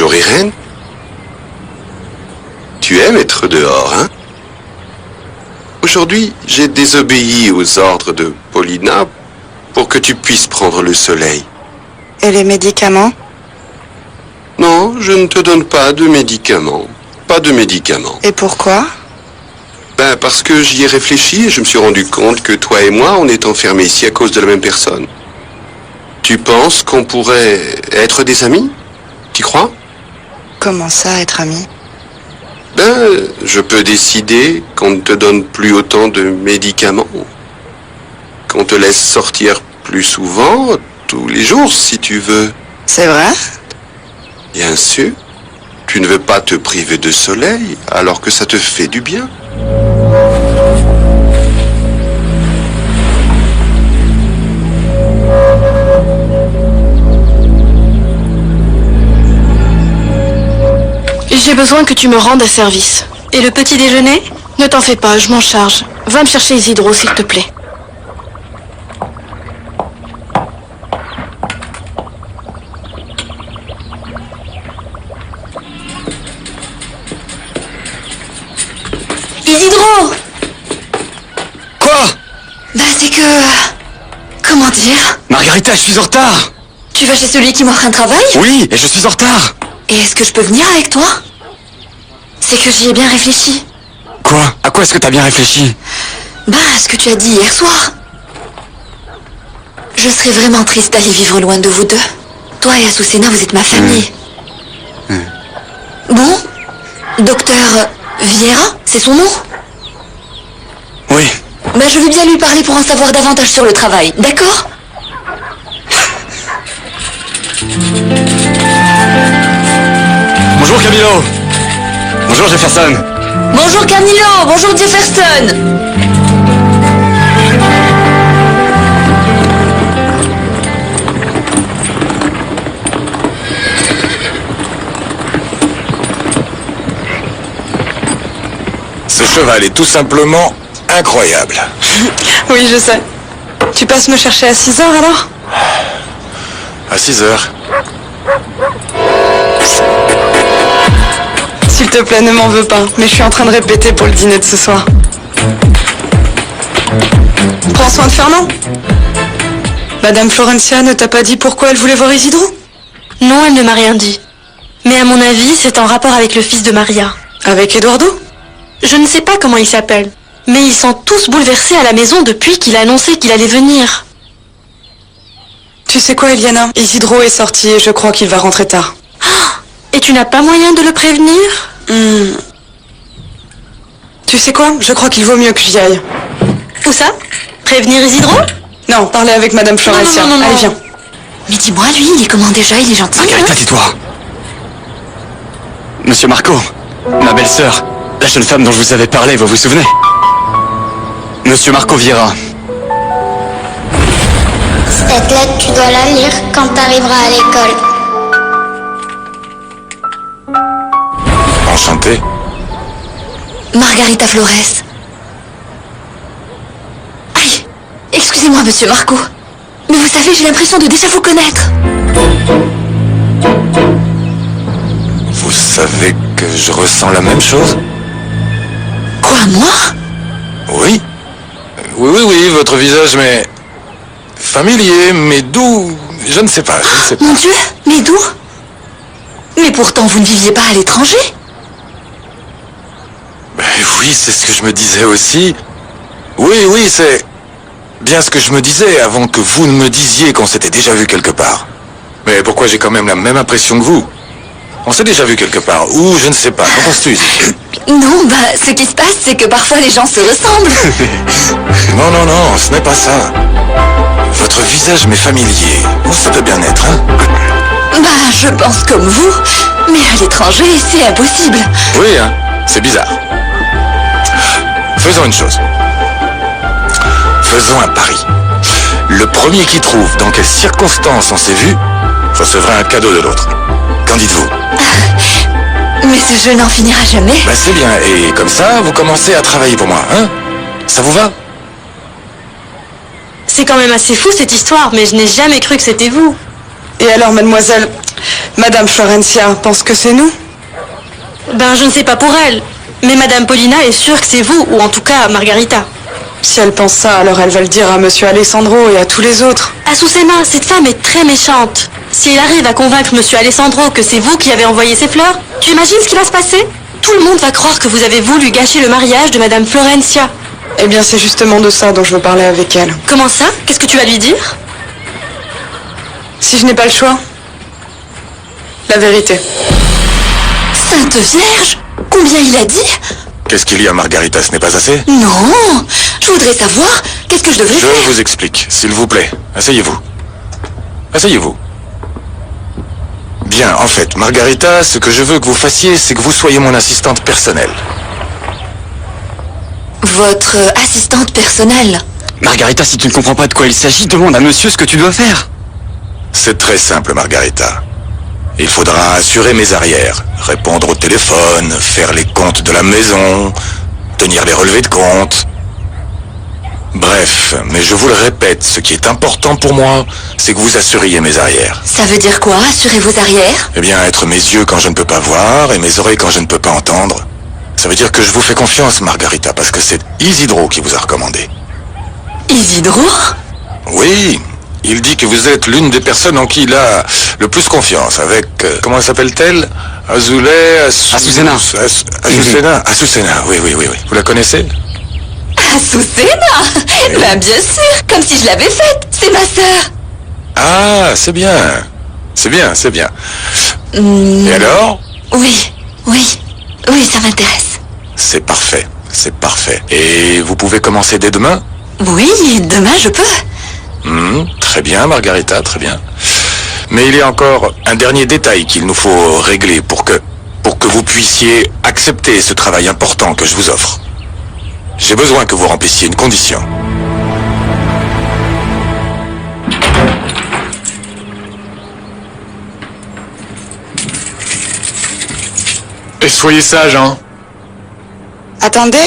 Bonjour Irène. Tu aimes être dehors, hein? Aujourd'hui, j'ai désobéi aux ordres de Paulina pour que tu puisses prendre le soleil. Et les médicaments? Non, je ne te donne pas de médicaments. Pas de médicaments. Et pourquoi? Ben, parce que j'y ai réfléchi et je me suis rendu compte que toi et moi, on est enfermés ici à cause de la même personne. Tu penses qu'on pourrait être des amis? Tu crois? Comment ça, être amis? Ben, je peux décider qu'on ne te donne plus autant de médicaments. Qu'on te laisse sortir plus souvent, tous les jours, si tu veux. C'est vrai? Bien sûr. Tu ne veux pas te priver de soleil, alors que ça te fait du bien. J'ai besoin que tu me rendes à service. Et le petit déjeuner? Ne t'en fais pas, je m'en charge. Va me chercher Isidro, s'il te plaît. Isidro! Quoi? Bah c'est que... Comment dire? Margarita, je suis en retard! Tu vas chez celui qui m'offre un travail? Oui, et je suis en retard! Et est-ce que je peux venir avec toi? C'est que j'y ai bien réfléchi. Quoi? À quoi est-ce que t'as bien réfléchi? Bah, à ce que tu as dit hier soir. Je serais vraiment triste d'aller vivre loin de vous deux. Toi et Azucena, vous êtes ma famille. Bon? Docteur Vieira, c'est son nom? Oui. Bah, je veux bien lui parler pour en savoir davantage sur le travail, d'accord? Bonjour Camilo! Bonjour Jefferson! Bonjour Camilo, bonjour Jefferson. Ce cheval est tout simplement incroyable. Oui, je sais. Tu passes me chercher à 6 heures alors? À 6 heures. S'il te plaît, ne m'en veux pas, mais je suis en train de répéter pour le dîner de ce soir. Prends soin de Fernand. Madame Florencia ne t'a pas dit pourquoi elle voulait voir Isidro? Non, elle ne m'a rien dit. Mais à mon avis, c'est en rapport avec le fils de Maria. Avec Eduardo? Je ne sais pas comment il s'appelle, mais ils sont tous bouleversés à la maison depuis qu'il a annoncé qu'il allait venir. Tu sais quoi, Eliana? Isidro est sorti et je crois qu'il va rentrer tard. Et tu n'as pas moyen de le prévenir? Tu sais quoi? Je crois qu'il vaut mieux que j'y aille. Où ça? Prévenir Isidro? Non, parler avec Madame Florencia. Non. Allez, viens. Mais dis-moi, lui, il est comment déjà? Il est gentil, Margarita, tais-toi! Monsieur Marco, ma belle-sœur, la jeune femme dont je vous avais parlé, vous vous souvenez? Monsieur Marco Vieira. Cette lettre, tu dois la lire quand t'arriveras à l'école. Enchanté. Margarita Flores. Aïe! Excusez-moi, monsieur Marco. Mais vous savez, j'ai l'impression de déjà vous connaître. Vous savez que je ressens la même chose? Quoi, moi? Oui. Oui, votre visage m'est familier, mais d'où? Je ne sais pas, Mon Dieu, mais d'où? Mais pourtant, vous ne viviez pas à l'étranger. Ben oui, c'est ce que je me disais aussi. Oui, c'est bien ce que je me disais avant que vous ne me disiez qu'on s'était déjà vu quelque part. Mais pourquoi j'ai quand même la même impression que vous? On s'est déjà vu quelque part, ou je ne sais pas, qu'en penses-tu? Non, bah, ce qui se passe, c'est que parfois les gens se ressemblent. Non, ce n'est pas ça. Votre visage m'est familier. Où ça peut bien être, hein? Bah, je pense comme vous, mais à l'étranger, c'est impossible. Oui, hein, c'est bizarre. Faisons une chose. Faisons un pari. Le premier qui trouve dans quelles circonstances on s'est vu recevra un cadeau de l'autre. Qu'en dites-vous? Mais ce jeu n'en finira jamais. Ben c'est bien, et comme ça, vous commencez à travailler pour moi, hein? Ça vous va? C'est quand même assez fou cette histoire, mais je n'ai jamais cru que c'était vous. Et alors, mademoiselle Madame Florencia pense que c'est nous? Ben, je ne sais pas pour elle. Mais Madame Paulina est sûre que c'est vous, ou en tout cas Margarita. Si elle pense ça, alors elle va le dire à Monsieur Alessandro et à tous les autres. Azucena, cette femme est très méchante. Si elle arrive à convaincre Monsieur Alessandro que c'est vous qui avez envoyé ces fleurs, tu imagines ce qui va se passer? Tout le monde va croire que vous avez voulu gâcher le mariage de Madame Florencia. Eh bien, c'est justement de ça dont je veux parler avec elle. Comment ça? Qu'est-ce que tu vas lui dire? Si je n'ai pas le choix, la vérité. Sainte Vierge! Combien il a dit? Qu'est-ce qu'il y a, Margarita? Ce n'est pas assez? Non! Je voudrais savoir, qu'est-ce que je devrais faire? Je vous explique, s'il vous plaît. Asseyez-vous. Asseyez-vous. Bien, en fait, Margarita, ce que je veux que vous fassiez, c'est que vous soyez mon assistante personnelle. Votre assistante personnelle? Margarita, si tu ne comprends pas de quoi il s'agit, demande à monsieur ce que tu dois faire. C'est très simple, Margarita. Il faudra assurer mes arrières, répondre au téléphone, faire les comptes de la maison, tenir les relevés de compte. Bref, mais je vous le répète, ce qui est important pour moi, c'est que vous assuriez mes arrières. Ça veut dire quoi, assurer vos arrières? Eh bien, être mes yeux quand je ne peux pas voir et mes oreilles quand je ne peux pas entendre. Ça veut dire que je vous fais confiance, Margarita, parce que c'est Isidro qui vous a recommandé. Isidro? Oui, il dit que vous êtes l'une des personnes en qui il a le plus confiance, avec... comment s'appelle-t-elle? Azucena. Azucena, oui. Vous la connaissez? Azucena? Ben bien sûr, comme si je l'avais faite, c'est ma sœur. Ah, c'est bien. C'est bien. Et alors? Oui, ça m'intéresse. C'est parfait. Et vous pouvez commencer dès demain? Oui, demain je peux. Très bien, Margarita, très bien. Mais il y a encore un dernier détail qu'il nous faut régler pour que vous puissiez accepter ce travail important que je vous offre. J'ai besoin que vous remplissiez une condition. Et soyez sage, hein. Attendez.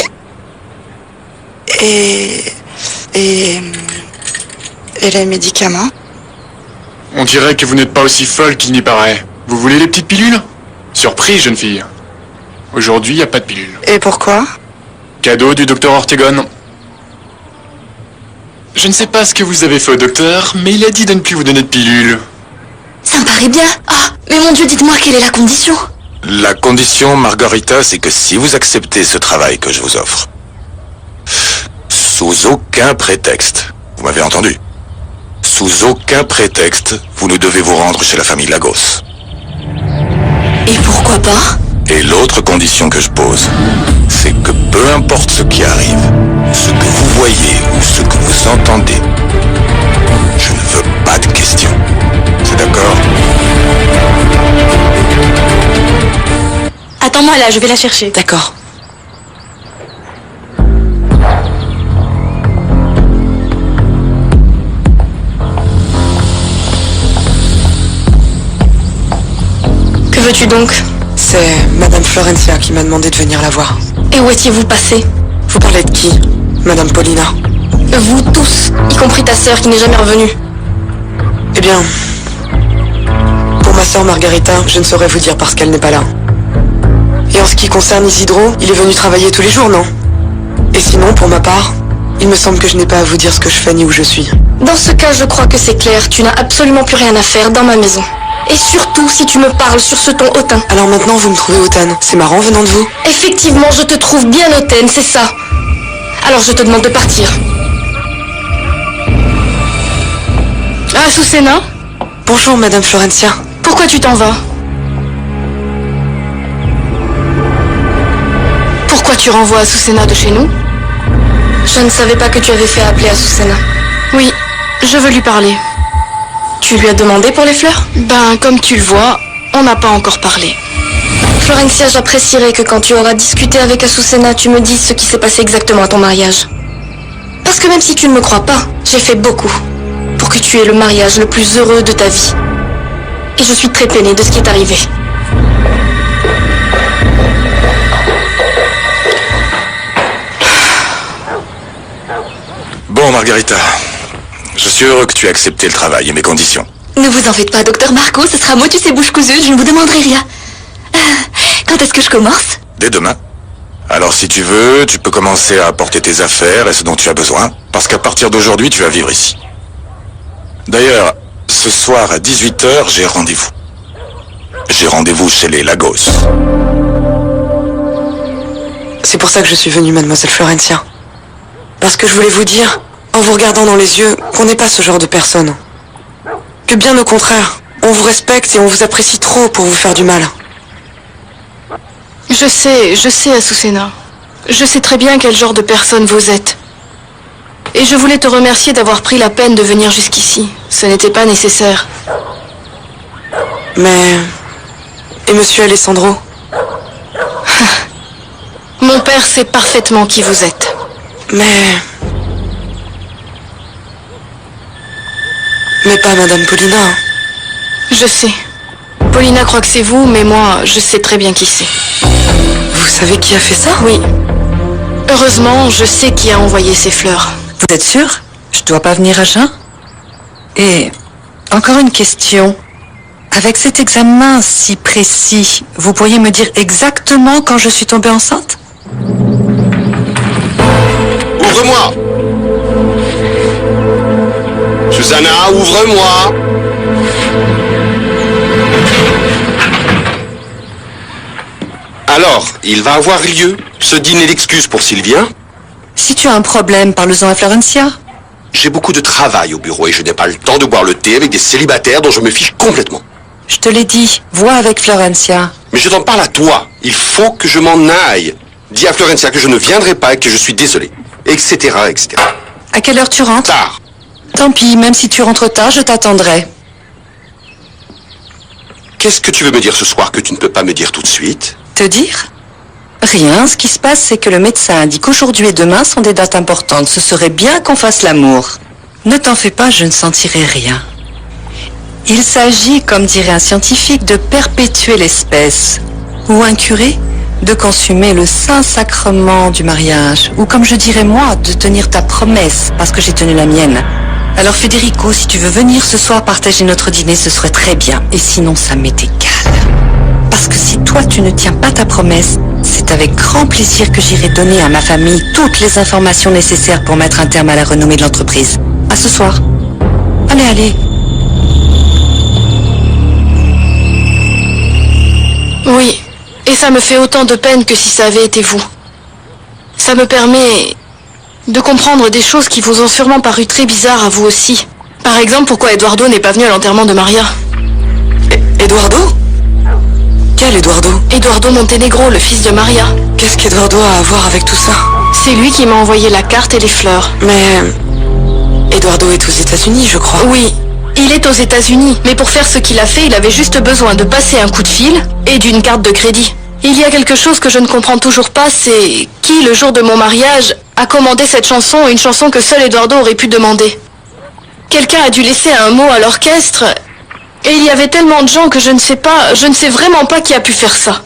Et les médicaments? On dirait que vous n'êtes pas aussi folle qu'il n'y paraît. Vous voulez les petites pilules? Surprise, jeune fille. Aujourd'hui, il n'y a pas de pilules. Et pourquoi? Cadeau du docteur Ortegon. Je ne sais pas ce que vous avez fait au docteur, mais il a dit de ne plus vous donner de pilules. Ça me paraît bien. Ah, mais mon Dieu, dites-moi quelle est la condition? La condition, Margarita, c'est que si vous acceptez ce travail que je vous offre, sous aucun prétexte, vous m'avez entendu, sous aucun prétexte, vous ne devez vous rendre chez la famille Lagos. Et pourquoi pas? Et l'autre condition que je pose, c'est que peu importe ce qui arrive, ce que vous voyez ou ce que vous entendez, je ne veux pas de questions. C'est d'accord? Attends-moi là, je vais la chercher. D'accord. Que veux-tu donc? C'est Madame Florencia qui m'a demandé de venir la voir. Et où étiez-vous passé? Vous parlez de qui? Madame Paulina. Vous tous, y compris ta sœur qui n'est jamais revenue. Eh bien, pour ma sœur Margarita, je ne saurais vous dire parce qu'elle n'est pas là. Et en ce qui concerne Isidro, il est venu travailler tous les jours, non? Et sinon, pour ma part, il me semble que je n'ai pas à vous dire ce que je fais ni où je suis. Dans ce cas, je crois que c'est clair, tu n'as absolument plus rien à faire dans ma maison. Et surtout si tu me parles sur ce ton hautain. Alors maintenant, vous me trouvez hautaine. C'est marrant venant de vous. Effectivement, je te trouve bien hautaine, c'est ça. Alors je te demande de partir. Azucena, Bonjour, Madame Florencia. pourquoi tu t'en vas? Pourquoi tu renvoies Azucena de chez nous? Je ne savais pas que tu avais fait appeler Azucena. Oui, je veux lui parler. Tu lui as demandé pour les fleurs? Ben, comme tu le vois, on n'a pas encore parlé. Florencia, j'apprécierais que quand tu auras discuté avec Azucena, tu me dises ce qui s'est passé exactement à ton mariage. Parce que même si tu ne me crois pas, j'ai fait beaucoup pour que tu aies le mariage le plus heureux de ta vie. Et je suis très peinée de ce qui est arrivé. Bon, Margarita, je suis heureux que tu aies accepté le travail et mes conditions. Ne vous en faites pas, docteur Marco, ce sera motus et bouche cousue, je ne vous demanderai rien. Quand est-ce que je commence? Dès demain. Alors si tu veux, tu peux commencer à apporter tes affaires et ce dont tu as besoin, parce qu'à partir d'aujourd'hui, tu vas vivre ici. D'ailleurs, ce soir à 18h, j'ai rendez-vous. J'ai rendez-vous chez les Lagos. C'est pour ça que je suis venue, mademoiselle Florencia. Parce que je voulais vous dire, en vous regardant dans les yeux, qu'on n'est pas ce genre de personne. Que bien au contraire, on vous respecte et on vous apprécie trop pour vous faire du mal. Je sais, Azucena. Je sais très bien quel genre de personne vous êtes. Et je voulais te remercier d'avoir pris la peine de venir jusqu'ici. Ce n'était pas nécessaire. Mais... Et monsieur Alessandro? Mon père sait parfaitement qui vous êtes. Mais pas madame Paulina. Je sais. Paulina croit que c'est vous, mais moi, je sais très bien qui c'est. Vous savez qui a fait ça? Oui. Heureusement, je sais qui a envoyé ces fleurs. Vous êtes sûr? Je dois pas venir à jeun? Et encore une question. Avec cet examen si précis, vous pourriez me dire exactement quand je suis tombée enceinte? Ouvre-moi! Susanna, ouvre-moi! Alors, il va avoir lieu ce dîner d'excuses pour Sylvia? Si tu as un problème, parle-en à Florencia. J'ai beaucoup de travail au bureau et je n'ai pas le temps de boire le thé avec des célibataires dont je me fiche complètement. Je te l'ai dit, vois avec Florencia. Mais je t'en parle à toi. Il faut que je m'en aille. Dis à Florencia que je ne viendrai pas et que je suis désolé. Etc., etc. À quelle heure tu rentres? Tard. Tant pis, même si tu rentres tard, je t'attendrai. Qu'est-ce que tu veux me dire ce soir que tu ne peux pas me dire tout de suite? Te dire? Rien, ce qui se passe, c'est que le médecin indique qu'aujourd'hui et demain sont des dates importantes. Ce serait bien qu'on fasse l'amour. Ne t'en fais pas, je ne sentirai rien. Il s'agit, comme dirait un scientifique, de perpétuer l'espèce. Ou un curé, de consommer le saint sacrement du mariage. Ou comme je dirais moi, de tenir ta promesse, parce que j'ai tenu la mienne. Alors Federico, si tu veux venir ce soir partager notre dîner, ce serait très bien. Et sinon, ça m'est égal. Parce que si toi, tu ne tiens pas ta promesse, c'est avec grand plaisir que j'irai donner à ma famille toutes les informations nécessaires pour mettre un terme à la renommée de l'entreprise. À ce soir. Allez, allez. Oui, et ça me fait autant de peine que si ça avait été vous. Ça me permet de comprendre des choses qui vous ont sûrement paru très bizarres à vous aussi. Par exemple, pourquoi Eduardo n'est pas venu à l'enterrement de Maria. Eduardo? Quel Eduardo? Eduardo Montenegro, le fils de Maria. Qu'est-ce qu'Eduardo a à voir avec tout ça? C'est lui qui m'a envoyé la carte et les fleurs. Mais... Eduardo est aux États-Unis, je crois. Oui, il est aux États-Unis, mais pour faire ce qu'il a fait, il avait juste besoin de passer un coup de fil et d'une carte de crédit. Il y a quelque chose que je ne comprends toujours pas, c'est qui, le jour de mon mariage, a commandé cette chanson, une chanson que seul Eduardo aurait pu demander. Quelqu'un a dû laisser un mot à l'orchestre, et il y avait tellement de gens que je ne sais vraiment pas qui a pu faire ça.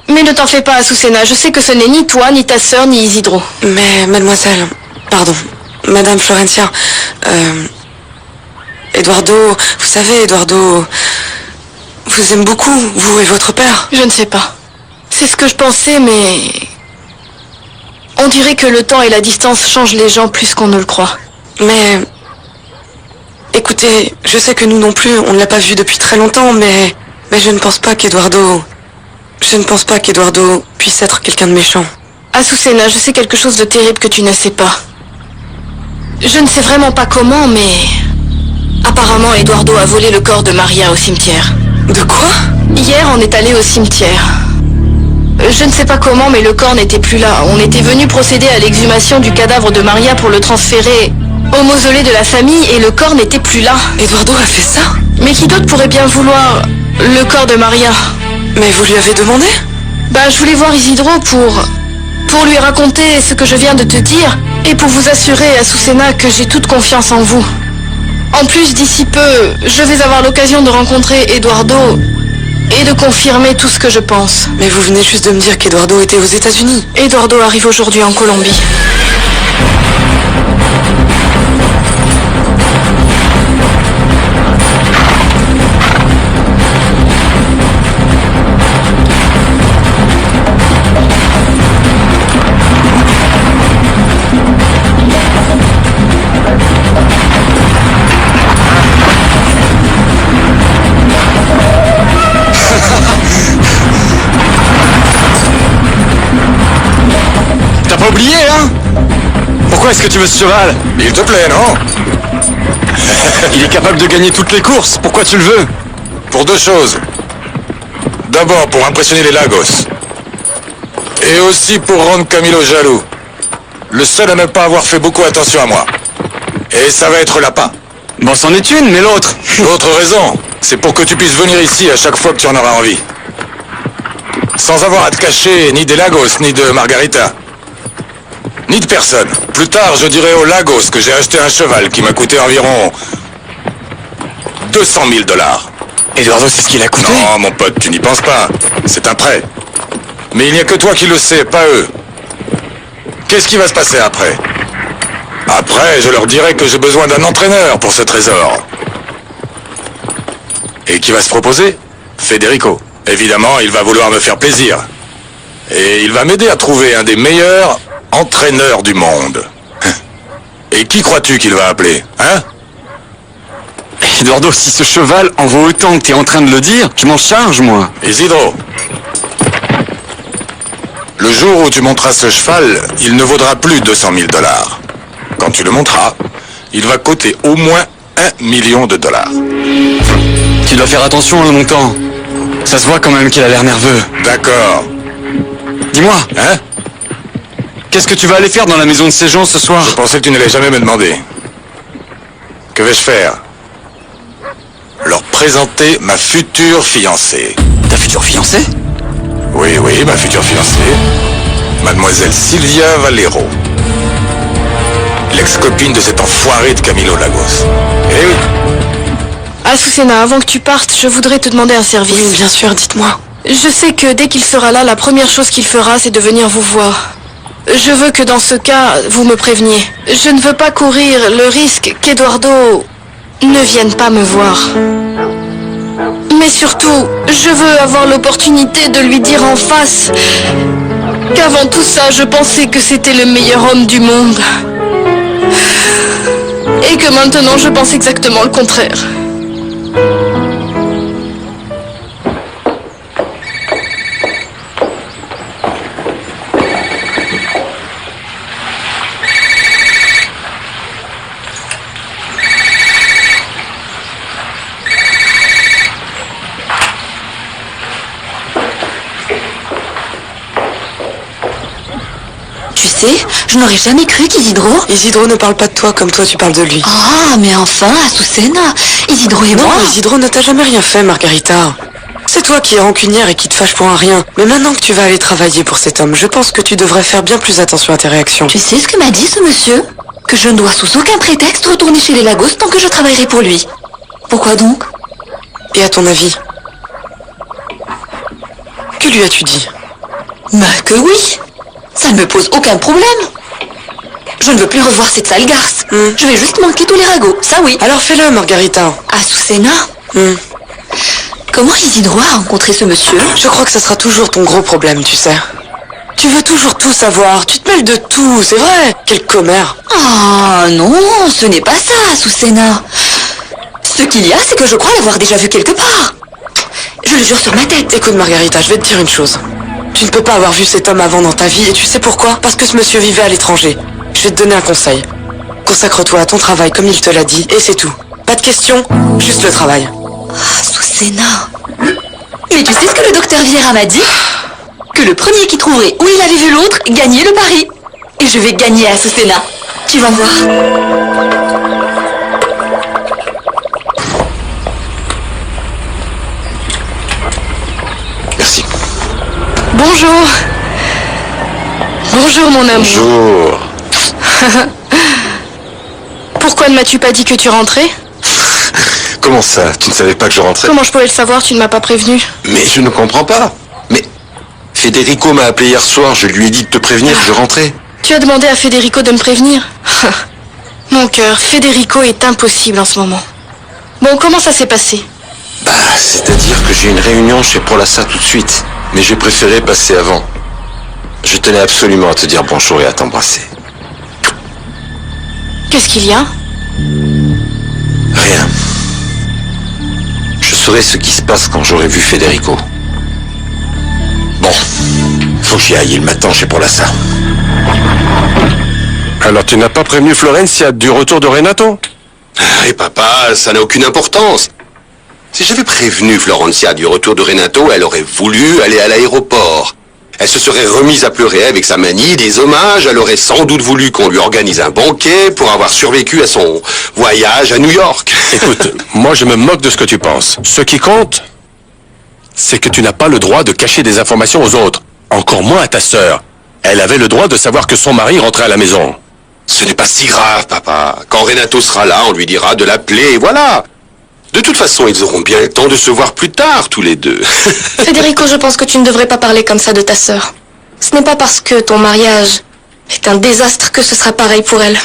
Mais ne t'en fais pas, Azucena, je sais que ce n'est ni toi, ni ta sœur, ni Isidro. Mais, mademoiselle, pardon, madame Florencia, Eduardo, vous savez, Eduardo vous aime beaucoup, vous et votre père. Je ne sais pas. C'est ce que je pensais, mais... On dirait que le temps et la distance changent les gens plus qu'on ne le croit. Mais... Écoutez, je sais que nous non plus, on ne l'a pas vu depuis très longtemps, mais je ne pense pas qu'Eduardo... Je ne pense pas qu'Eduardo puisse être quelqu'un de méchant. Azucena, je sais quelque chose de terrible que tu ne sais pas. Je ne sais vraiment pas comment, mais... Apparemment, Eduardo a volé le corps de Maria au cimetière. De quoi? Hier, on est allé au cimetière. Je ne sais pas comment, mais le corps n'était plus là. On était venu procéder à l'exhumation du cadavre de Maria pour le transférer au mausolée de la famille et le corps n'était plus là. Eduardo a fait ça? Mais qui d'autre pourrait bien vouloir le corps de Maria? Mais vous lui avez demandé? Bah, je voulais voir Isidro pour lui raconter ce que je viens de te dire et pour vous assurer, Azucena, que j'ai toute confiance en vous. En plus, d'ici peu, je vais avoir l'occasion de rencontrer Eduardo et de confirmer tout ce que je pense. Mais vous venez juste de me dire qu'Eduardo était aux États-Unis. Eduardo arrive aujourd'hui en Colombie. oublié, hein? Pourquoi est-ce que tu veux ce cheval? Il te plaît, non? Il est capable de gagner toutes les courses, pourquoi tu le veux? Pour deux choses. D'abord, pour impressionner les Lagos. Et aussi pour rendre Camilo jaloux. Le seul à ne pas avoir fait beaucoup attention à moi. Et ça va être l'appât. Bon, c'en est une, mais l'autre... L'autre raison, c'est pour que tu puisses venir ici à chaque fois que tu en auras envie. Sans avoir à te cacher ni des Lagos, ni de Margarita. Ni de personne. Plus tard, je dirai aux Lagos que j'ai acheté un cheval qui m'a coûté environ... 200 000 $. Eduardo, c'est ce qu'il a coûté? Non, mon pote, tu n'y penses pas. C'est un prêt. Mais il n'y a que toi qui le sais, pas eux. Qu'est-ce qui va se passer après? Après, je leur dirai que j'ai besoin d'un entraîneur pour ce trésor. Et qui va se proposer? Federico. Évidemment, il va vouloir me faire plaisir. Et il va m'aider à trouver un des meilleurs entraîneurs du monde. Et qui crois-tu qu'il va appeler, hein? Eduardo, si ce cheval en vaut autant que t'es en train de le dire, je m'en charge, moi. Isidro. Le jour où tu monteras ce cheval, il ne vaudra plus 200 000 $. Quand tu le monteras, il va coûter au moins 1 million $. Tu dois faire attention en le montant. Ça se voit quand même qu'il a l'air nerveux. D'accord. Dis-moi, Hein? qu'est-ce que tu vas aller faire dans la maison de ces gens ce soir? Je pensais que tu n'allais jamais me demander. Que vais-je faire? Leur présenter ma future fiancée. Ta future fiancée? Oui, ma future fiancée. Mademoiselle Silvia Valero. L'ex-copine de cet enfoiré de Camilo Lagos. Eh oui. Azucena, avant que tu partes, je voudrais te demander un service. Oui, bien sûr, dites-moi. Je sais que dès qu'il sera là, la première chose qu'il fera, c'est de venir vous voir. Je veux que dans ce cas, vous me préveniez. Je ne veux pas courir le risque qu'Eduardo ne vienne pas me voir. Mais surtout, je veux avoir l'opportunité de lui dire en face qu'avant tout ça, je pensais que c'était le meilleur homme du monde. Et que maintenant, je pense exactement le contraire. Tu sais, je n'aurais jamais cru qu'Isidro... Isidro ne parle pas de toi comme toi tu parles de lui. Ah, mais enfin, Azucena, Isidro et Non, moi... Isidro ne t'a jamais rien fait, Margarita. C'est toi qui es rancunière et qui te fâche pour un rien. Mais maintenant que tu vas aller travailler pour cet homme, je pense que tu devrais faire bien plus attention à tes réactions. Tu sais ce que m'a dit ce monsieur? Que je ne dois sous aucun prétexte retourner chez les Lagos tant que je travaillerai pour lui. Pourquoi donc? Et à ton avis? Que lui as-tu dit? Bah que oui. Ça ne me pose aucun problème. Je ne veux plus revoir cette sale garce. Je vais juste manquer tous les ragots, ça oui. Alors fais-le, Margarita. Azucena, comment Isidro a rencontré ce monsieur? Je crois que ça sera toujours ton gros problème, tu sais. Tu veux toujours tout savoir, tu te mêles de tout, c'est vrai. Quel commère. Ah non, ce n'est pas ça, Azucena. Ce qu'il y a, c'est que je crois l'avoir déjà vu quelque part. Je le jure sur ma tête. Écoute, Margarita, je vais te dire une chose. Tu ne peux pas avoir vu cet homme avant dans ta vie, et tu sais pourquoi? Parce que ce monsieur vivait à l'étranger. Je vais te donner un conseil. Consacre-toi à ton travail comme il te l'a dit, et c'est tout. Pas de questions, juste le travail. Azucena. Mais tu sais ce que le docteur Vieira m'a dit? Que le premier qui trouverait où il avait vu l'autre gagnait le pari. Et je vais gagner, Azucena. Tu vas voir. Merci. Bonjour. Bonjour, mon amour. Bonjour. Pourquoi ne m'as-tu pas dit que tu rentrais? Comment ça? Tu ne savais pas que je rentrais? Comment je pouvais le savoir? Tu ne m'as pas prévenu. Mais je ne comprends pas. Mais Federico m'a appelé hier soir, je lui ai dit de te prévenir que je rentrais. Tu as demandé à Federico de me prévenir? Mon cœur, Federico est impossible en ce moment. Bon, comment ça s'est passé? Bah, c'est-à-dire que j'ai une réunion chez Prolassa tout de suite. Mais j'ai préféré passer avant. Je tenais absolument à te dire bonjour et à t'embrasser. Qu'est-ce qu'il y a? Rien. Je saurai ce qui se passe quand j'aurai vu Federico. Bon, faut que j'y aille, il m'attend chez Prolassa. Alors tu n'as pas prévenu Florencia du retour de Renato? Et papa, ça n'a aucune importance. Si j'avais prévenu Florencia du retour de Renato, elle aurait voulu aller à l'aéroport. Elle se serait remise à pleurer avec sa manie des hommages. Elle aurait sans doute voulu qu'on lui organise un banquet pour avoir survécu à son voyage à New York. Écoute, moi je me moque de ce que tu penses. Ce qui compte, c'est que tu n'as pas le droit de cacher des informations aux autres. Encore moins à ta sœur. Elle avait le droit de savoir que son mari rentrait à la maison. Ce n'est pas si grave, papa. Quand Renato sera là, on lui dira de l'appeler, et voilà. De toute façon, ils auront bien le temps de se voir plus tard, tous les deux. Federico, je pense que tu ne devrais pas parler comme ça de ta sœur. Ce n'est pas parce que ton mariage est un désastre que ce sera pareil pour elle.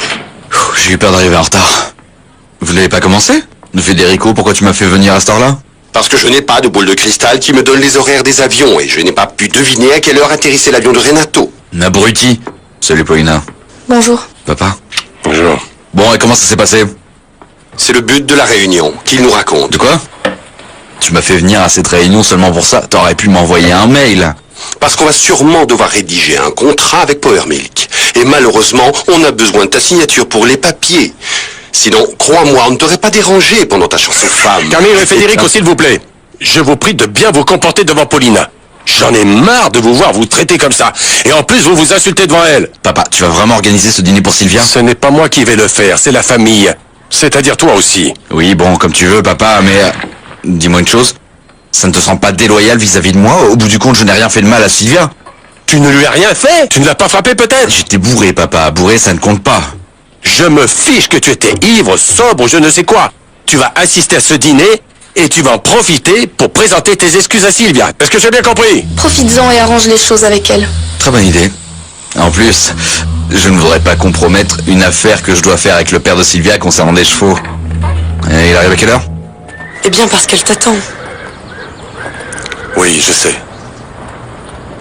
J'ai eu peur d'arriver en retard. Vous n'avez pas commencé? Federico, pourquoi tu m'as fait venir à cette heure-là? Parce que je n'ai pas de boule de cristal qui me donne les horaires des avions, et je n'ai pas pu deviner à quelle heure atterrissait l'avion de Renato. Abruti. Salut Paulina. Bonjour. Papa? Bonjour. Bon, et comment ça s'est passé? C'est le but de la réunion, qu'il nous raconte. De quoi? Tu m'as fait venir à cette réunion seulement pour ça? T'aurais pu m'envoyer un mail. Parce qu'on va sûrement devoir rédiger un contrat avec Power Milk. Et malheureusement, on a besoin de ta signature pour les papiers. Sinon, crois-moi, on ne t'aurait pas dérangé pendant ta chanson femme. Camille et Federico, s'il vous plaît. Je vous prie de bien vous comporter devant Paulina. J'en ai marre de vous voir vous traiter comme ça. Et en plus, vous vous insultez devant elle. Papa, tu vas vraiment organiser ce dîner pour Sylvia? Ce n'est pas moi qui vais le faire, c'est la famille. C'est-à-dire toi aussi. Oui, bon, comme tu veux, papa, mais... dis-moi une chose. Ça ne te sent pas déloyal vis-à-vis de moi? Au bout du compte, je n'ai rien fait de mal à Sylvia. Tu ne lui as rien fait? Tu ne l'as pas frappé peut-être? J'étais bourré, papa. Bourré, ça ne compte pas. Je me fiche que tu étais ivre, sobre, je ne sais quoi. Tu vas assister à ce dîner et tu vas en profiter pour présenter tes excuses à Sylvia. Est-ce que j'ai bien compris? Profites-en et arrange les choses avec elle. Très bonne idée. En plus, je ne voudrais pas compromettre une affaire que je dois faire avec le père de Sylvia concernant des chevaux. Et il arrive à quelle heure? Eh bien, parce qu'elle t'attend. Oui, je sais.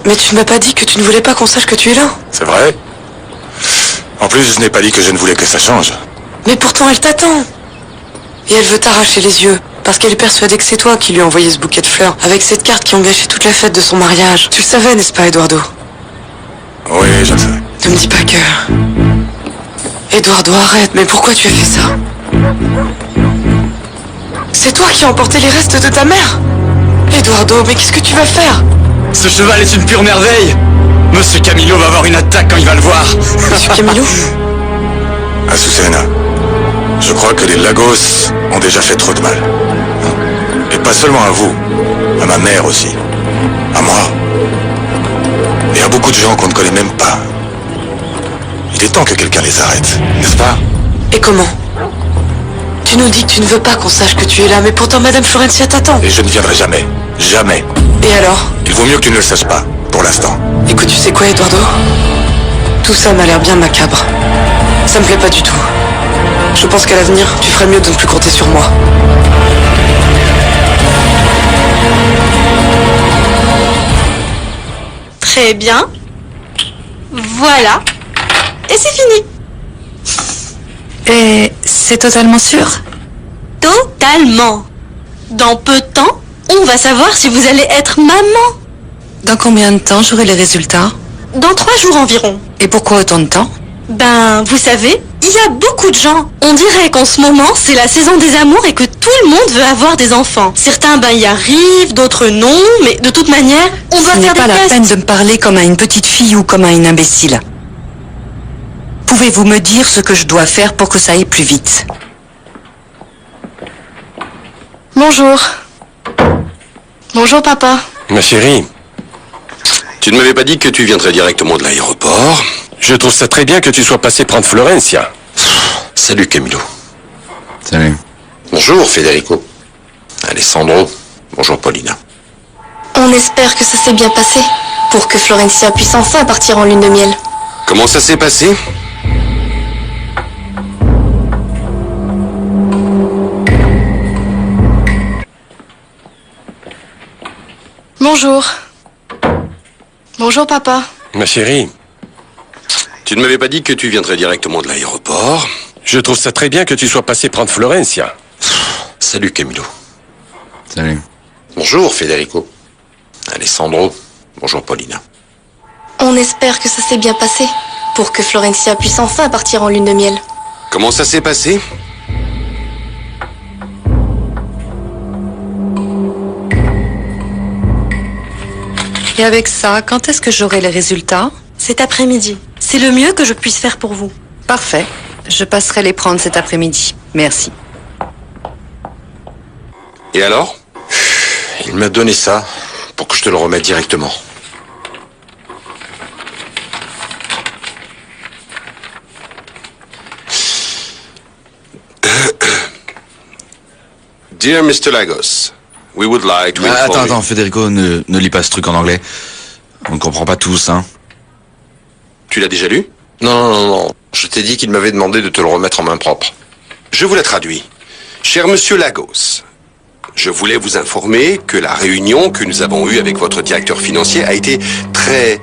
Mais tu ne m'as pas dit que tu ne voulais pas qu'on sache que tu es là. C'est vrai? En plus, je n'ai pas dit que je ne voulais que ça change. Mais pourtant, elle t'attend. Et elle veut t'arracher les yeux. Parce qu'elle est persuadée que c'est toi qui lui as envoyé ce bouquet de fleurs. Avec cette carte qui ont gâché toute la fête de son mariage. Tu le savais, n'est-ce pas, Eduardo? Oui, je le sais. Ne me dis pas que... Eduardo, arrête. Mais pourquoi tu as fait ça? C'est toi qui as emporté les restes de ta mère? Eduardo, mais qu'est-ce que tu vas faire? Ce cheval est une pure merveille. Monsieur Camillo va avoir une attaque quand il va le voir. Monsieur Camillo? Azucena, je crois que les Lagos ont déjà fait trop de mal. Et pas seulement à vous, à ma mère aussi, à moi, et à beaucoup de gens qu'on ne connaît même pas. Il est temps que quelqu'un les arrête, n'est-ce pas? Et comment? Tu nous dis que tu ne veux pas qu'on sache que tu es là, mais pourtant Madame Florencia t'attend. Et je ne viendrai jamais, jamais. Et alors? Il vaut mieux que tu ne le saches pas, pour l'instant. Écoute, tu sais quoi, Eduardo? Tout ça m'a l'air bien macabre. Ça me plaît pas du tout. Je pense qu'à l'avenir, tu ferais mieux de ne plus compter sur moi. Très bien. Voilà. Et c'est fini. Et c'est totalement sûr? Totalement. Dans peu de temps, on va savoir si vous allez être maman. Dans combien de temps j'aurai les résultats? Dans 3 jours environ. Et pourquoi autant de temps? Ben, vous savez, il y a beaucoup de gens. On dirait qu'en ce moment, c'est la saison des amours et que tout le monde veut avoir des enfants. Certains, ben, y arrivent, d'autres non, mais de toute manière, on doit Ce n'est faire pas des la tests. peine de me parler comme à une petite fille ou comme à une imbécile. Pouvez-vous me dire ce que je dois faire pour que ça aille plus vite? Bonjour. Bonjour, papa. Ma chérie, Tu ne m'avais pas dit que tu viendrais directement de l'aéroport? je trouve ça très bien que tu sois passé prendre Florencia. Salut Camilo. Salut. Bonjour Federico. Alessandro. Bonjour Paulina. On espère que ça s'est bien passé, pour que Florencia puisse enfin partir en lune de miel. Comment ça s'est passé? Bonjour. Bonjour, papa. Ma chérie, Tu ne m'avais pas dit que tu viendrais directement de l'aéroport? je trouve ça très bien que tu sois passé prendre Florencia. Salut Camilo. Salut. Bonjour Federico. Alessandro. Bonjour Paulina. On espère que ça s'est bien passé, pour que Florencia puisse enfin partir en lune de miel. Comment ça s'est passé? Et avec ça, quand est-ce que j'aurai les résultats? Cet après-midi. C'est le mieux que je puisse faire pour vous. Parfait. Je passerai les prendre cet après-midi. Merci. Et alors? Il m'a donné ça pour que je te le remette directement. Dear Mr. Lagos, we would like to inform Attends, Federico, ne lis pas ce truc en anglais. On ne comprend pas tous, hein. Tu l'as déjà lu? Non. Je t'ai dit qu'il m'avait demandé de te le remettre en main propre. Je vous la traduis. Cher Monsieur Lagos, je voulais vous informer que la réunion que nous avons eue avec votre directeur financier a été très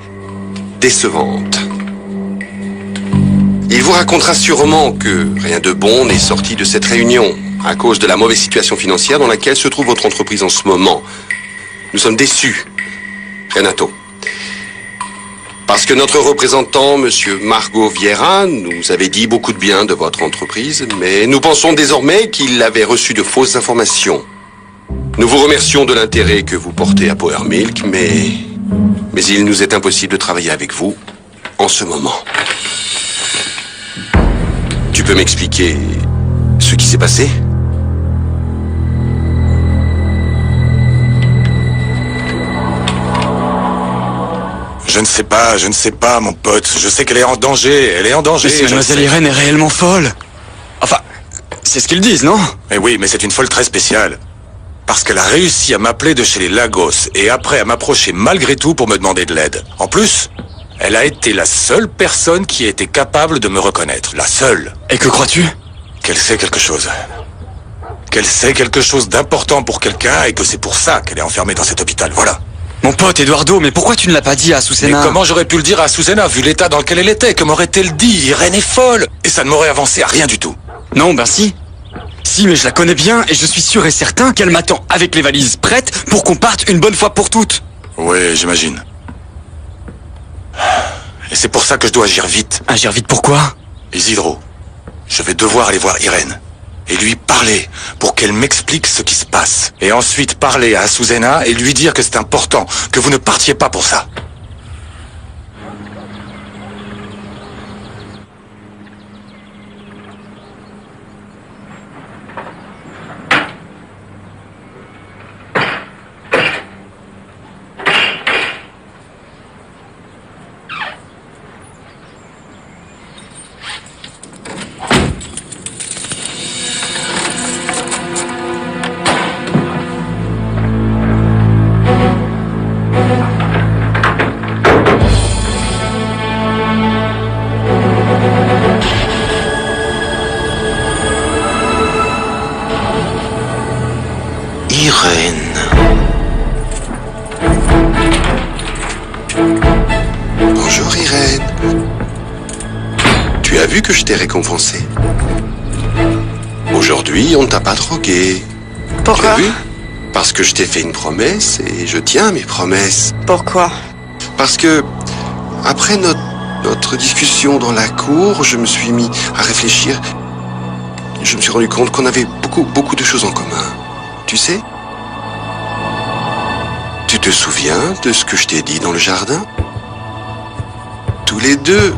décevante. Il vous racontera sûrement que rien de bon n'est sorti de cette réunion à cause de la mauvaise situation financière dans laquelle se trouve votre entreprise en ce moment. Nous sommes déçus, Renato. Parce que notre représentant, Monsieur Margot Vieira, nous avait dit beaucoup de bien de votre entreprise, mais nous pensons désormais qu'il avait reçu de fausses informations. Nous vous remercions de l'intérêt que vous portez à Power Milk, mais il nous est impossible de travailler avec vous en ce moment. Tu peux m'expliquer ce qui s'est passé? Je ne sais pas, mon pote. Je sais qu'elle est en danger. Elle est en danger. Mais si Mademoiselle Irène est réellement folle. Enfin, c'est ce qu'ils disent, non? Mais oui, mais c'est une folle très spéciale. Parce qu'elle a réussi à m'appeler de chez les Lagos et après à m'approcher malgré tout pour me demander de l'aide. En plus, elle a été la seule personne qui a été capable de me reconnaître. La seule. Et que crois-tu? Qu'elle sait quelque chose. Qu'elle sait quelque chose d'important pour quelqu'un et que c'est pour ça qu'elle est enfermée dans cet hôpital. Voilà. Mon pote Eduardo, mais pourquoi tu ne l'as pas dit à Azucena? Mais comment j'aurais pu le dire à Azucena vu l'état dans lequel elle était? Que m'aurait-elle dit? Irène est folle. Et ça ne m'aurait avancé à rien du tout. Non, ben si. Si, mais je la connais bien et je suis sûr et certain qu'elle m'attend avec les valises prêtes pour qu'on parte une bonne fois pour toutes. Oui, j'imagine. Et c'est pour ça que je dois agir vite. Agir vite pourquoi? Isidro, je vais devoir aller voir Irène et lui parler pour qu'elle m'explique ce qui se passe. Et ensuite parler à Azucena et lui dire que c'est important, que vous ne partiez pas pour ça. Bonjour Irène. Tu as vu que je t'ai récompensé? Aujourd'hui, on ne t'a pas drogué. Pourquoi? Tu as vu? Parce que je t'ai fait une promesse et je tiens à mes promesses. Pourquoi? Parce que, après notre discussion dans la cour, je me suis mis à réfléchir. Je me suis rendu compte qu'on avait beaucoup de choses en commun. Tu sais? Tu te souviens de ce que je t'ai dit dans le jardin? Tous les deux,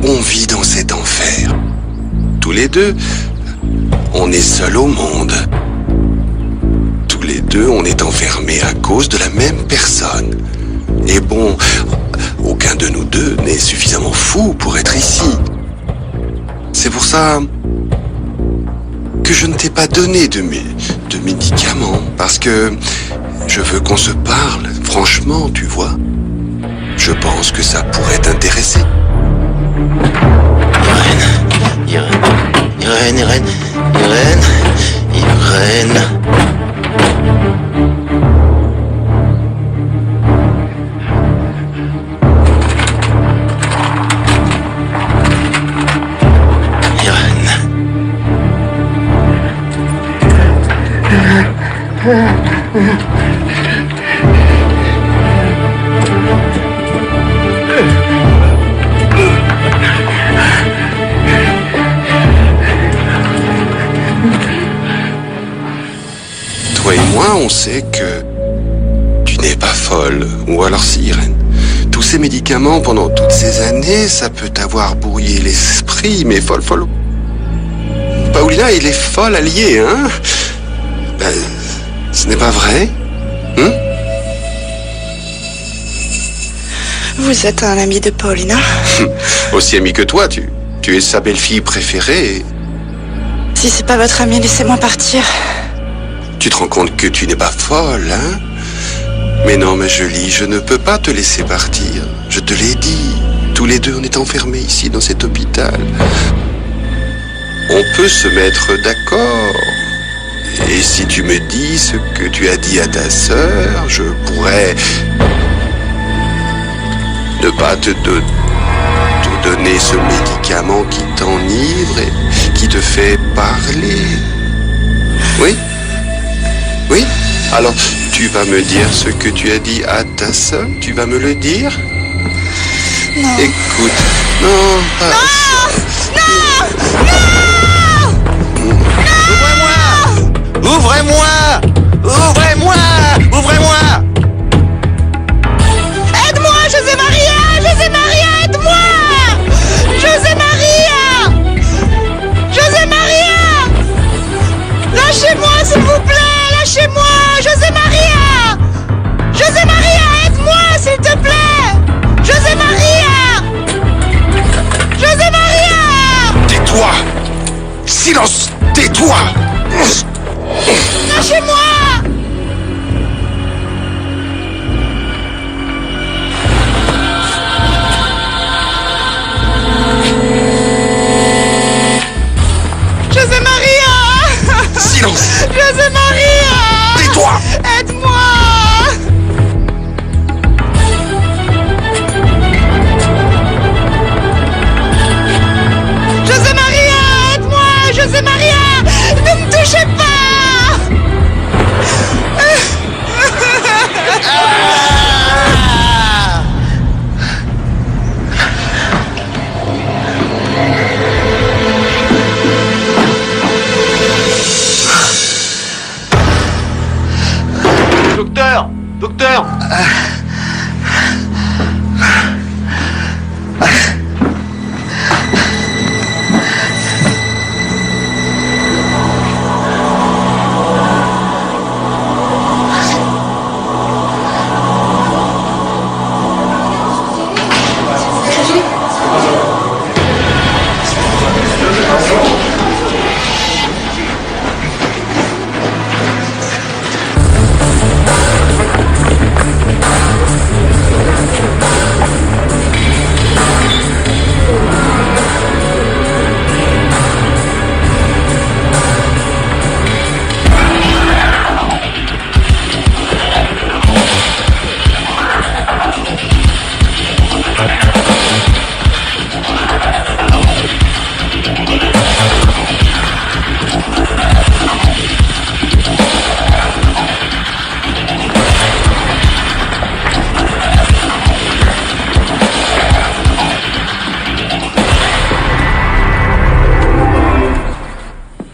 on vit dans cet enfer. Tous les deux, on est seuls au monde. Tous les deux, on est enfermés à cause de la même personne. Et bon, aucun de nous deux n'est suffisamment fou pour être ici. C'est pour ça que je ne t'ai pas donné de médicaments, parce que je veux qu'on se parle, franchement, tu vois. Je pense que ça pourrait t'intéresser. Irène. on sait que tu n'es pas folle. Ou alors si, Irène. Tous ces médicaments pendant toutes ces années, ça peut t'avoir brouillé l'esprit, mais folle. Paulina, il est folle alliée, hein? Ben, ce n'est pas vrai? Hein? Vous êtes un ami de Paulina? Aussi ami que toi, tu es sa belle-fille préférée. Si c'est pas votre ami, laissez-moi partir. Tu te rends compte que tu n'es pas folle, hein? Mais non, ma jolie, je ne peux pas te laisser partir. Je te l'ai dit. Tous les deux, on est enfermés ici, dans cet hôpital. On peut se mettre d'accord. Et si tu me dis ce que tu as dit à ta sœur, je pourrais ne pas te donner ce médicament qui t'enivre et qui te fait parler. Oui? Oui? Alors, tu vas me dire ce que tu as dit à ta sœur? Tu vas me le dire? Non. Écoute, non, pas ça. Ouvrez-moi! Ouvrez-moi! Ouvrez-moi! Aide-moi, José Maria! José Maria, aide-moi! José Maria! José Maria! Lâchez-moi, s'il vous plaît! Lâchez-moi! José Maria! José Maria, aide-moi, s'il te plaît! José Maria! José Maria! Tais-toi! Silence! Tais-toi! Lâchez-moi! José Maria! Silence! José Maria! Tais-toi! Aide-moi! José Maria! Aide-moi! José Maria! Ne me touchez pas! Docteur! Docteur!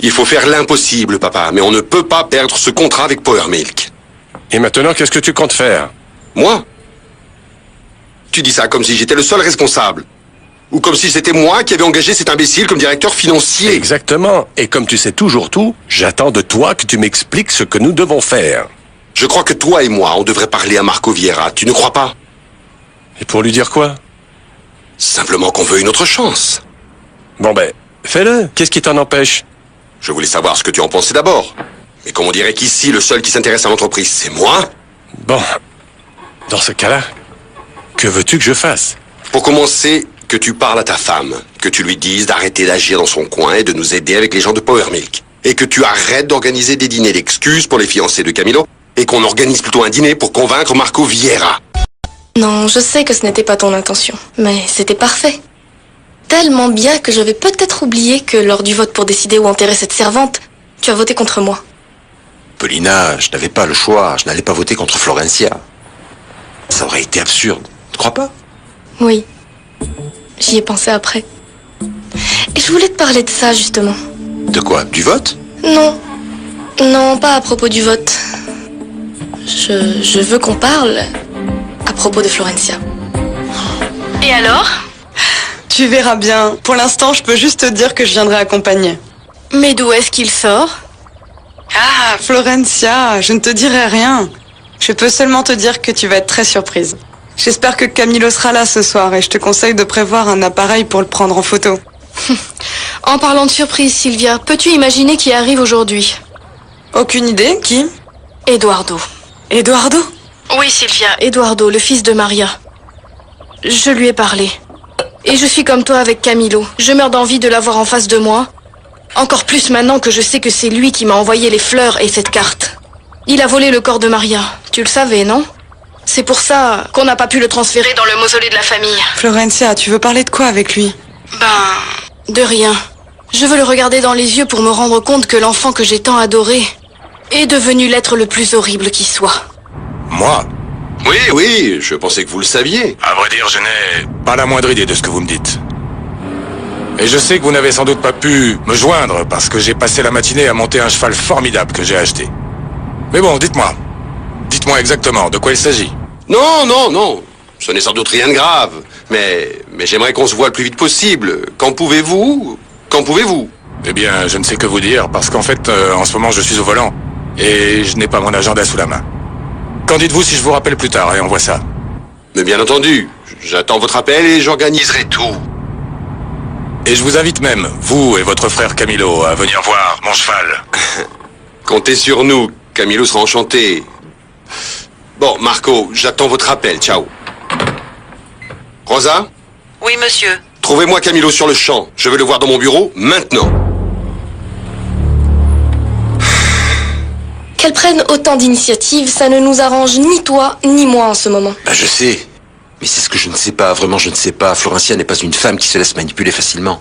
Il faut faire l'impossible, papa, mais on ne peut pas perdre ce contrat avec Power Milk. Et maintenant, qu'est-ce que tu comptes faire? Moi? Tu dis ça comme si j'étais le seul responsable. Ou comme si c'était moi qui avais engagé cet imbécile comme directeur financier. Exactement. Et comme tu sais toujours tout, j'attends de toi que tu m'expliques ce que nous devons faire. Je crois que toi et moi, on devrait parler à Marco Vieira. Tu ne crois pas? Et pour lui dire quoi? Simplement qu'on veut une autre chance. Bon ben, fais-le. Qu'est-ce qui t'en empêche? Je voulais savoir ce que tu en pensais d'abord. Mais comme on dirait qu'ici, le seul qui s'intéresse à l'entreprise, c'est moi. Bon, dans ce cas-là, que veux-tu que je fasse? Pour commencer, que tu parles à ta femme, que tu lui dises d'arrêter d'agir dans son coin et de nous aider avec les gens de Power Milk. Et que tu arrêtes d'organiser des dîners d'excuses pour les fiancés de Camilo, et qu'on organise plutôt un dîner pour convaincre Marco Vieira. Non, je sais que ce n'était pas ton intention, mais c'était parfait. Tellement bien que j'avais peut-être oublié que lors du vote pour décider où enterrer cette servante, tu as voté contre moi. Paulina, je n'avais pas le choix. Je n'allais pas voter contre Florencia. Ça aurait été absurde. Tu crois pas? Oui. J'y ai pensé après. Et je voulais te parler de ça, justement. De quoi? Du vote? Non. Non, pas à propos du vote. je veux qu'on parle à propos de Florencia. Et alors? Tu verras bien. Pour l'instant, je peux juste te dire que je viendrai accompagner. Mais d'où est-ce qu'il sort? Ah, Florencia, je ne te dirai rien. Je peux seulement te dire que tu vas être très surprise. J'espère que Camilo sera là ce soir et je te conseille de prévoir un appareil pour le prendre en photo. En parlant de surprise, Sylvia, peux-tu imaginer qui arrive aujourd'hui? Aucune idée, qui? Eduardo. Eduardo? Oui, Sylvia, Eduardo, le fils de Maria. Je lui ai parlé. Et je suis comme toi avec Camilo. Je meurs d'envie de l'avoir en face de moi. Encore plus maintenant que je sais que c'est lui qui m'a envoyé les fleurs et cette carte. Il a volé le corps de Maria. Tu le savais, non? C'est pour ça qu'on n'a pas pu le transférer dans le mausolée de la famille. Florencia, tu veux parler de quoi avec lui? De rien. Je veux le regarder dans les yeux pour me rendre compte que l'enfant que j'ai tant adoré est devenu l'être le plus horrible qui soit. Moi? Oui, je pensais que vous le saviez. À vrai dire, je n'ai pas la moindre idée de ce que vous me dites. Et je sais que vous n'avez sans doute pas pu me joindre parce que j'ai passé la matinée à monter un cheval formidable que j'ai acheté. Mais bon, dites-moi. Dites-moi exactement de quoi il s'agit. Non. Ce n'est sans doute rien de grave. Mais j'aimerais qu'on se voit le plus vite possible. Quand pouvez-vous? Eh bien, je ne sais que vous dire parce qu'en fait, en ce moment, je suis au volant et je n'ai pas mon agenda sous la main. Qu'en dites-vous si je vous rappelle plus tard et on voit ça? Mais bien entendu, j'attends votre appel et j'organiserai tout. Et je vous invite même, vous et votre frère Camilo, à venir voir mon cheval. Comptez sur nous, Camilo sera enchanté. Bon, Marco, j'attends votre appel, ciao. Rosa? Oui, monsieur. Trouvez-moi Camilo sur le champ, je veux le voir dans mon bureau, maintenant. Qu'elle prenne autant d'initiatives, ça ne nous arrange ni toi, ni moi en ce moment. Je sais. Mais c'est ce que je ne sais pas, vraiment je ne sais pas. Florencia n'est pas une femme qui se laisse manipuler facilement.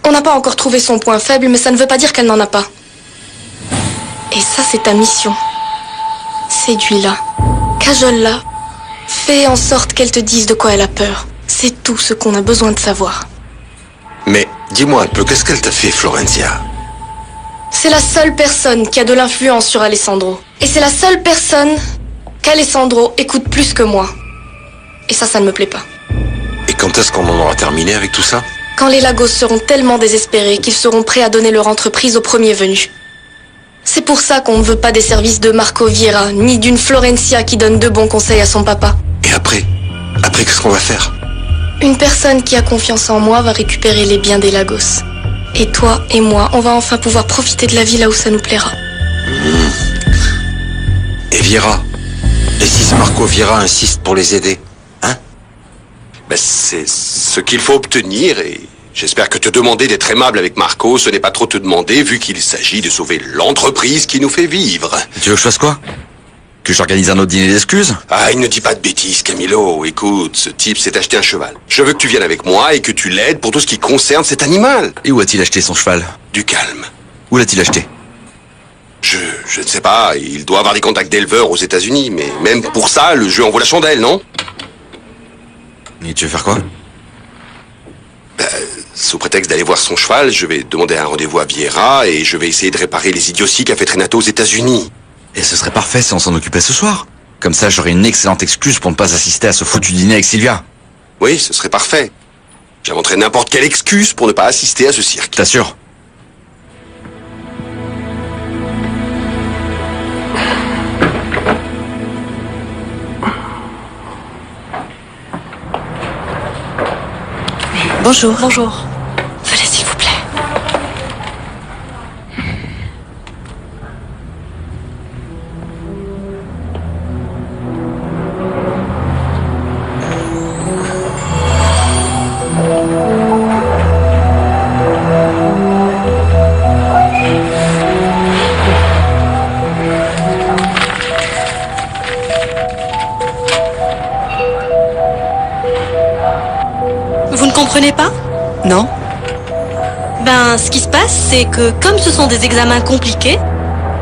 On n'a pas encore trouvé son point faible, mais ça ne veut pas dire qu'elle n'en a pas. Et ça, c'est ta mission. Séduis-la. Cajole-la. Fais en sorte qu'elle te dise de quoi elle a peur. C'est tout ce qu'on a besoin de savoir. Mais dis-moi un peu, qu'est-ce qu'elle t'a fait, Florencia? C'est la seule personne qui a de l'influence sur Alessandro. Et c'est la seule personne qu'Alessandro écoute plus que moi. Et ça ne me plaît pas. Et quand est-ce qu'on en aura terminé avec tout ça? Quand les Lagos seront tellement désespérés qu'ils seront prêts à donner leur entreprise au premier venu. C'est pour ça qu'on ne veut pas des services de Marco Vieira, ni d'une Florencia qui donne de bons conseils à son papa. Et après? Après, qu'est-ce qu'on va faire? Une personne qui a confiance en moi va récupérer les biens des Lagos. Et toi et moi, on va enfin pouvoir profiter de la vie là où ça nous plaira. Et Vieira? Et si Marco Vieira insiste pour les aider? C'est ce qu'il faut obtenir et j'espère que te demander d'être aimable avec Marco, ce n'est pas trop te demander vu qu'il s'agit de sauver l'entreprise qui nous fait vivre. Tu veux que je fasse quoi? Que j'organise un autre dîner d'excuses? Ah, il ne dit pas de bêtises, Camilo. Écoute, ce type s'est acheté un cheval. Je veux que tu viennes avec moi et que tu l'aides pour tout ce qui concerne cet animal. Et où a-t-il acheté son cheval? Du calme. Où l'a-t-il acheté? Je ne sais pas, il doit avoir des contacts d'éleveurs aux États-Unis, mais même pour ça, le jeu en vaut la chandelle, non? Et tu veux faire quoi? Sous prétexte d'aller voir son cheval, je vais demander un rendez-vous à Vieira et je vais essayer de réparer les idioties qu'a fait Renato aux États-Unis. Et ce serait parfait si on s'en occupait ce soir. Comme ça, j'aurais une excellente excuse pour ne pas assister à ce foutu dîner avec Sylvia. Oui, ce serait parfait. J'inventerai n'importe quelle excuse pour ne pas assister à ce cirque. T'assures? Bonjour. Bonjour. Venez s'il vous plaît. Vous ne comprenez pas? Non. Ce qui se passe, c'est que comme ce sont des examens compliqués,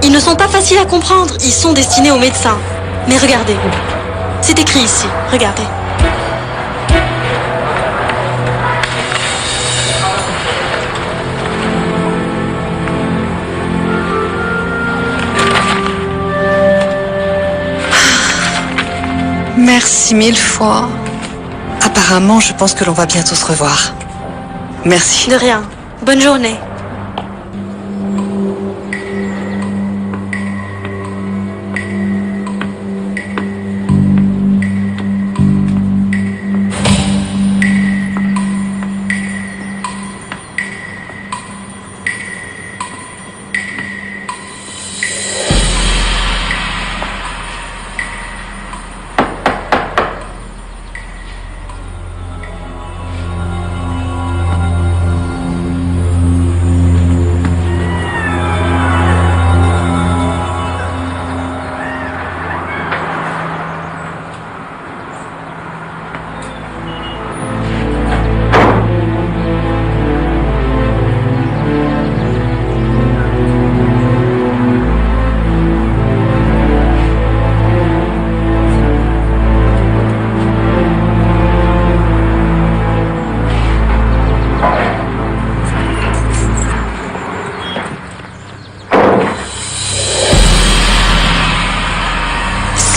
ils ne sont pas faciles à comprendre, ils sont destinés aux médecins. Mais regardez, c'est écrit ici, regardez. Merci 1000 fois. Apparemment, je pense que l'on va bientôt se revoir. Merci. De rien. Bonne journée.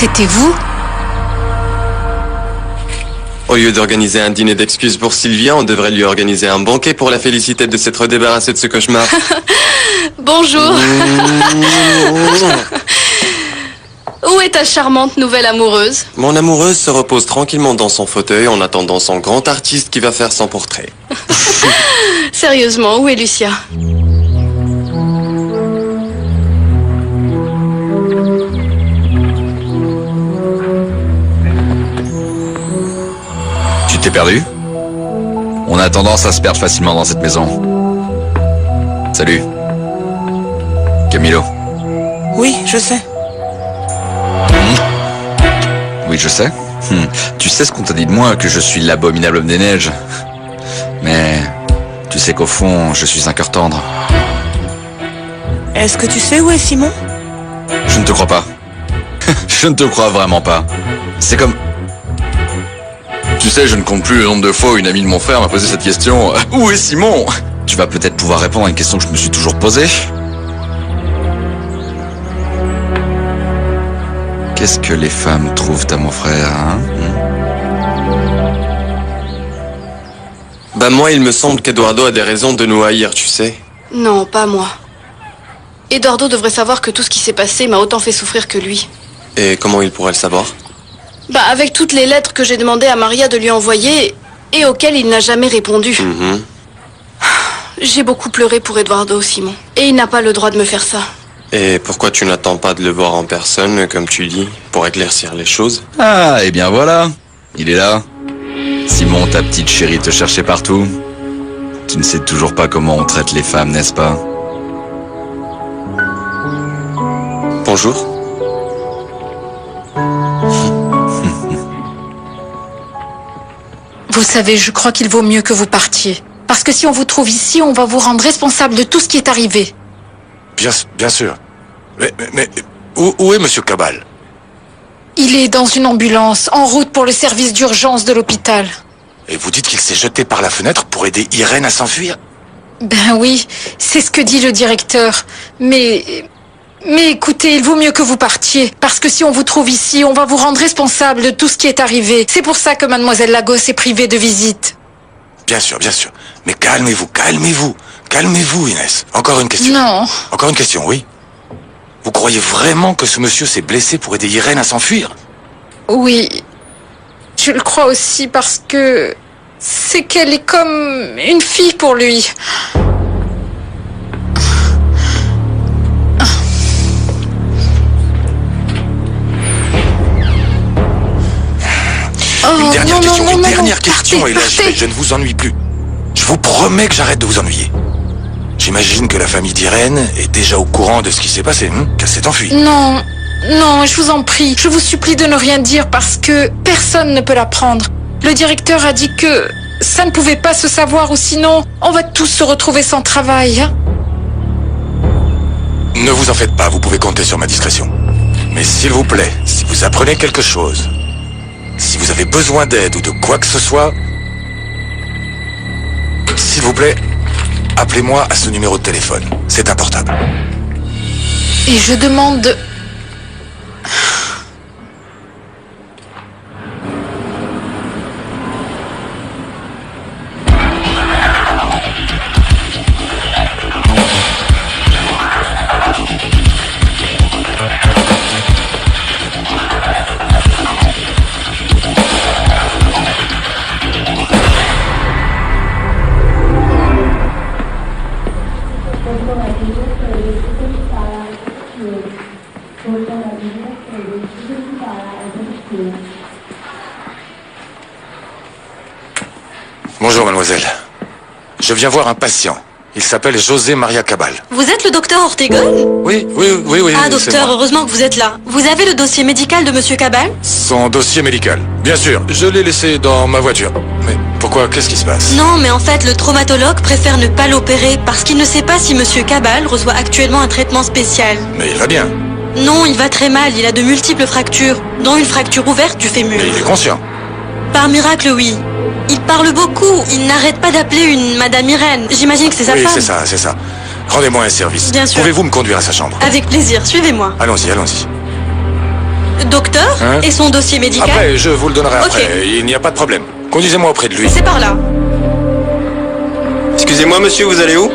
C'était vous? Au lieu d'organiser un dîner d'excuses pour Sylvia, on devrait lui organiser un banquet pour la féliciter de s'être débarrassée de ce cauchemar. Bonjour. Où est ta charmante nouvelle amoureuse? Mon amoureuse se repose tranquillement dans son fauteuil en attendant son grand artiste qui va faire son portrait. Sérieusement, où est Lucia? Tu t'es perdu? On a tendance à se perdre facilement dans cette maison. Salut. Camilo. Oui, je sais. Oui, je sais. Tu sais ce qu'on t'a dit de moi, que je suis l'abominable homme des neiges. Mais tu sais qu'au fond, je suis un cœur tendre. Est-ce que tu sais où est Simon? Je ne te crois pas. Je ne te crois vraiment pas. C'est comme... Tu sais, je ne compte plus le nombre de fois où une amie de mon frère m'a posé cette question. Où est Simon? Tu vas peut-être pouvoir répondre à une question que je me suis toujours posée. Qu'est-ce que les femmes trouvent à mon frère, hein? Bah moi, il me semble qu'Eduardo a des raisons de nous haïr, tu sais. Non, pas moi. Eduardo devrait savoir que tout ce qui s'est passé m'a autant fait souffrir que lui. Et comment il pourrait le savoir? Bah, avec toutes les lettres que j'ai demandé à Maria de lui envoyer et auxquelles il n'a jamais répondu. J'ai beaucoup pleuré pour Eduardo, Simon. Et il n'a pas le droit de me faire ça. Et pourquoi tu n'attends pas de le voir en personne, comme tu dis, pour éclaircir les choses? Ah, et bien voilà. Il est là. Simon, ta petite chérie te cherchait partout. Tu ne sais toujours pas comment on traite les femmes, n'est-ce pas? Bonjour. Vous savez, je crois qu'il vaut mieux que vous partiez. Parce que si on vous trouve ici, on va vous rendre responsable de tout ce qui est arrivé. Bien sûr. Mais où est Monsieur Cabal? Il est dans une ambulance, en route pour le service d'urgence de l'hôpital. Et vous dites qu'il s'est jeté par la fenêtre pour aider Irène à s'enfuir? Ben oui, c'est ce que dit le directeur. Mais écoutez, il vaut mieux que vous partiez. Parce que si on vous trouve ici, on va vous rendre responsable de tout ce qui est arrivé. C'est pour ça que Mademoiselle Lagos est privée de visite. Bien sûr. Mais calmez-vous. Calmez-vous, Inès. Encore une question. Non. Encore une question, oui. Vous croyez vraiment que ce monsieur s'est blessé pour aider Irène à s'enfuir? Oui. Je le crois aussi parce que c'est qu'elle est comme une fille pour lui. Une dernière question, et là je ne vous ennuie plus. Je vous promets que j'arrête de vous ennuyer. J'imagine que la famille d'Irène est déjà au courant de ce qui s'est passé, qu'elle s'est enfuie. Non, je vous en prie. Je vous supplie de ne rien dire parce que personne ne peut l'apprendre. Le directeur a dit que ça ne pouvait pas se savoir ou sinon on va tous se retrouver sans travail. Hein. Ne vous en faites pas, vous pouvez compter sur ma discrétion. Mais s'il vous plaît, si vous apprenez quelque chose, si vous avez besoin d'aide ou de quoi que ce soit, s'il vous plaît, appelez-moi à ce numéro de téléphone. C'est un portable. Et je demande... Bonjour, mademoiselle. Je viens voir un patient. Il s'appelle José Maria Cabal. Vous êtes le docteur Ortegon? Oui. Ah, c'est docteur, moi. heureusement que vous êtes là. Vous avez le dossier médical de Monsieur Cabal? Son dossier médical. Bien sûr, je l'ai laissé dans ma voiture. Mais pourquoi? Qu'est-ce qui se passe? Non, mais en fait, le traumatologue préfère ne pas l'opérer parce qu'il ne sait pas si Monsieur Cabal reçoit actuellement un traitement spécial. Mais il va bien. Non, il va très mal. Il a de multiples fractures, dont une fracture ouverte du fémur. Mais il est conscient. Par miracle, oui. Il parle beaucoup. Il n'arrête pas d'appeler une Madame Irène. J'imagine que c'est sa Oui, femme. c'est ça. Rendez-moi un service. Bien sûr. Pouvez-vous me conduire à sa chambre? Avec plaisir. Suivez-moi. Allons-y. Docteur, Hein? et son dossier médical? Après, je vous le donnerai Ok. après. Il n'y a pas de problème. Conduisez-moi auprès de lui. C'est par là. Excusez-moi, monsieur, vous allez où?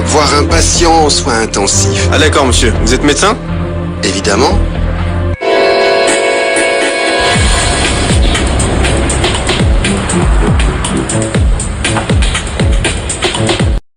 Voir un patient en soins intensifs. Ah d'accord, monsieur. Vous êtes médecin? Évidemment.